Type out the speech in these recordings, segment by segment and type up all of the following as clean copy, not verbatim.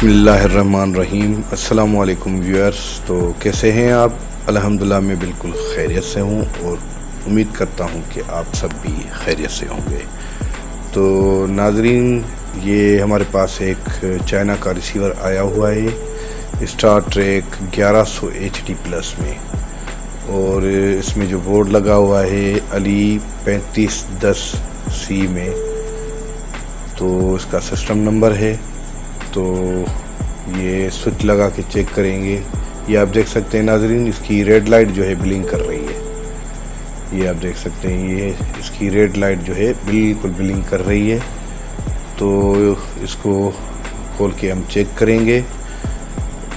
बिस्मिल्लाहिर्रहमानिर्रहीम। अस्सलाम वालेकुम व्यूअर्स। तो कैसे हैं आप? अल्हम्दुलिल्लाह मैं बिल्कुल खैरियत से हूँ और उम्मीद करता हूँ कि आप सब भी खैरियत से होंगे। तो नाज़रीन, ये हमारे पास एक चाइना का रिसीवर आया हुआ है स्टार ट्रेक 1100 HD प्लस में, और इसमें जो बोर्ड लगा हुआ है अली 3510C में, तो इसका सिस्टम नंबर है। तो ये स्विच लगा के चेक करेंगे। ये आप देख सकते हैं नाजरीन, इसकी रेड लाइट जो है ब्लिंक कर रही है। ये आप देख सकते हैं, ये इसकी रेड लाइट जो है बिल्कुल ब्लिंक कर रही है। तो इसको खोल के हम चेक करेंगे।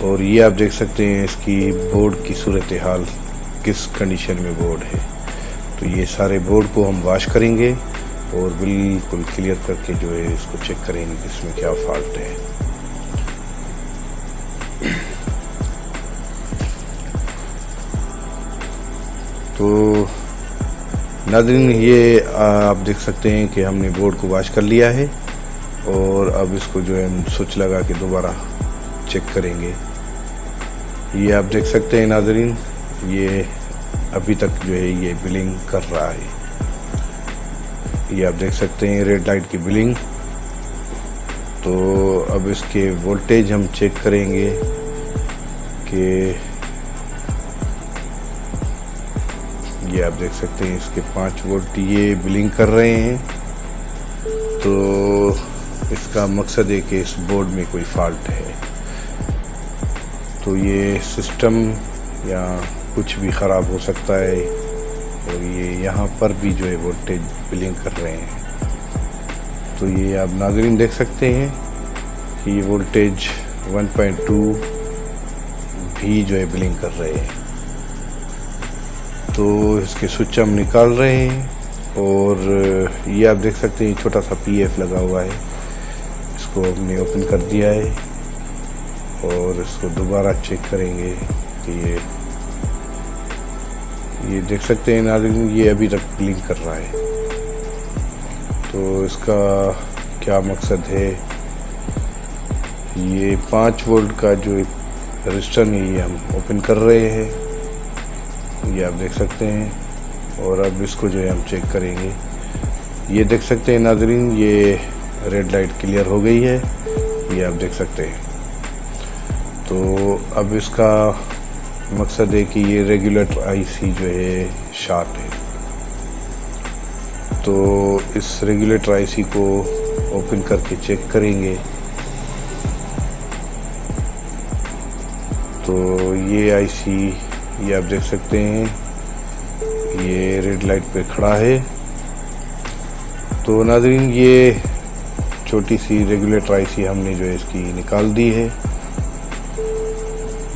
और ये आप देख सकते हैं इसकी बोर्ड की सूरत हाल, किस कंडीशन में बोर्ड है। तो ये सारे बोर्ड को हम वॉश करेंगे और बिल्कुल क्लियर करके जो है इसको चेक करेंगे कि इसमें क्या फॉल्ट है। तो नाज़रीन, ये आप देख सकते हैं कि हमने बोर्ड को वॉश कर लिया है और अब इसको जो है हम स्विच लगा के दोबारा चेक करेंगे। ये आप देख सकते हैं नाज़रीन, ये अभी तक जो है ये बिलिंग कर रहा है। ये आप देख सकते हैं रेड लाइट की बिलिंग। तो अब इसके वोल्टेज हम चेक करेंगे कि ये आप देख सकते हैं इसके 5 वोल्ट ये बिलिंग कर रहे हैं। तो इसका मकसद है कि इस बोर्ड में कोई फॉल्ट है। तो ये सिस्टम या कुछ भी ख़राब हो सकता है। और ये यहाँ पर भी जो है वोल्टेज बिलिंग कर रहे हैं। तो ये आप नाज़रीन देख सकते हैं कि ये वोल्टेज 1.2 भी जो है बिलिंग कर रहे हैं। तो इसके स्विच हम निकाल रहे हैं। और ये आप देख सकते हैं छोटा सा PF लगा हुआ है, इसको हमने ओपन कर दिया है और इसको दोबारा चेक करेंगे कि ये देख सकते हैं नाज़रीन, ये अभी तक ब्लिंक कर रहा है। तो इसका क्या मकसद है? ये 5 वोल्ट का जो रजिस्टर है ये हम ओपन कर रहे हैं, ये आप देख सकते हैं। और अब इसको जो है हम चेक करेंगे। ये देख सकते हैं नाज़रीन, ये रेड लाइट क्लियर हो गई है, ये आप देख सकते हैं। तो अब इसका मकसद है कि ये रेगुलेटर IC जो है शॉर्ट है। तो इस रेगुलेटर IC को ओपन करके चेक करेंगे। तो ये IC, ये आप देख सकते हैं, ये रेड लाइट पे खड़ा है। तो नाज़रीन, ये छोटी सी रेगुलेटर IC हमने जो है इसकी निकाल दी है।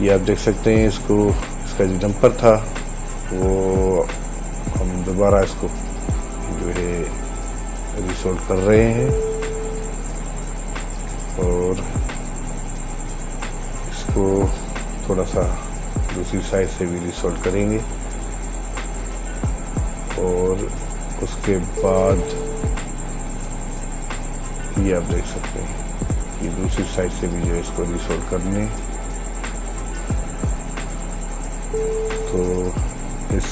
ये आप देख सकते हैं, इसका जो जंपर था वो हम दोबारा इसको जो है रिसोल्ड कर रहे हैं। और इसको थोड़ा सा दूसरी साइड से भी रिसोल्ड करेंगे। और उसके बाद ये आप देख सकते हैं, ये दूसरी साइड से भी जो है इसको रिसोल्ड करने। तो इस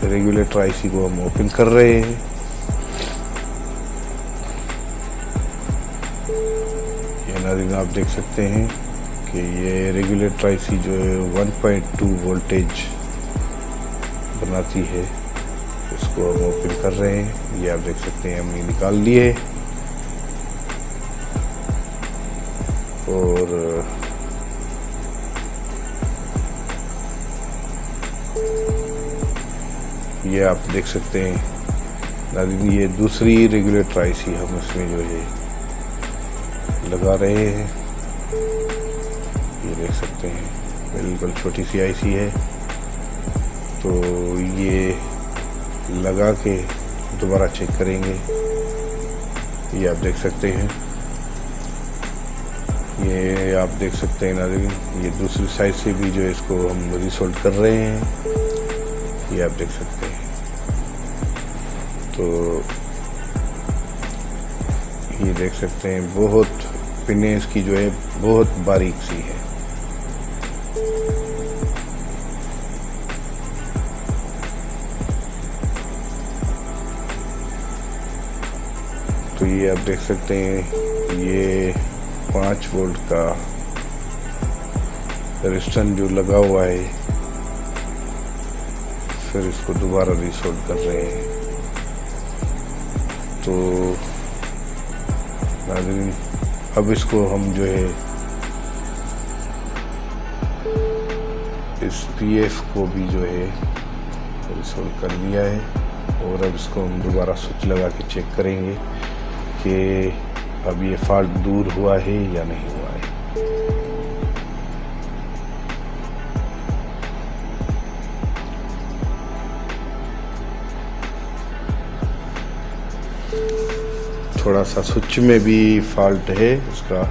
रेगुलेटर IC को हम ओपन कर रहे हैं। ये नाज़रीन आप देख सकते हैं कि ये रेगुलेटर IC जो है 1.2 वोल्टेज बनाती है। इसको हम ओपन कर रहे हैं। ये आप देख सकते हैं हमने निकाल लिए। और ये आप देख सकते हैं नाज़रीन, ये दूसरी रेगुलेटर IC हम इसमें जो है लगा रहे हैं। ये देख सकते हैं बिल्कुल छोटी सी IC है। तो ये लगा के दोबारा चेक करेंगे। ये आप देख सकते हैं, ये आप देख सकते हैं नाज़रीन, ये दूसरी साइड से भी जो है इसको हम रिसोल्ड कर रहे हैं। ये आप देख सकते हैं। तो ये देख सकते हैं बहुत पिनें इसकी जो है बहुत बारीक सी है। तो ये आप देख सकते हैं, ये 5 वोल्ट का रेजिस्टेंस जो लगा हुआ है, फिर इसको दोबारा रीसोल्ड कर रहे हैं। तो नाज़रीन, अब इसको हम जो है इस पीएफ को भी जो है रीसोल्ड कर लिया है, और अब इसको हम दोबारा स्विच लगा के चेक करेंगे कि अब ये फॉल्ट दूर हुआ है या नहीं हुआ है। थोड़ा सा स्विच में भी फॉल्ट है उसका।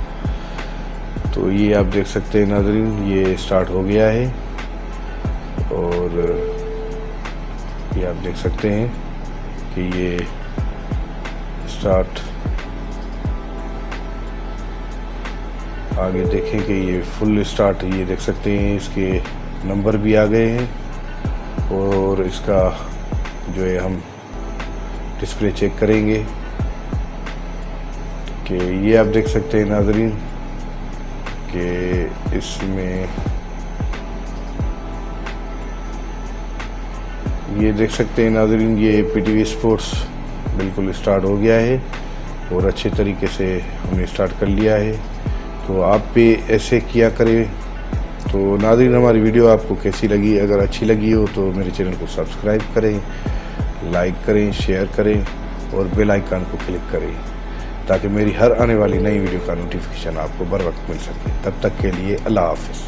तो ये आप देख सकते हैं नाज़रीन, ये स्टार्ट हो गया है, और ये आप देख सकते हैं कि ये स्टार्ट, आगे देखें कि ये फुल स्टार्ट, ये देख सकते हैं इसके नंबर भी आ गए हैं, और इसका जो है हम डिस्प्ले चेक करेंगे कि ये आप देख सकते हैं नाज़रीन कि इसमें ये देख सकते हैं नाज़रीन, ये पीटीवी स्पोर्ट्स बिल्कुल स्टार्ट हो गया है, और अच्छे तरीके से हमने स्टार्ट कर लिया है। तो आप भी ऐसे किया करें। तो नाज़रीन, हमारी वीडियो आपको कैसी लगी? अगर अच्छी लगी हो तो मेरे चैनल को सब्सक्राइब करें, लाइक करें, शेयर करें, और बेल आइकन को क्लिक करें, ताकि मेरी हर आने वाली नई वीडियो का नोटिफिकेशन आपको बर वक्त मिल सके। तब तक के लिए अल्लाह हाफ़िज़।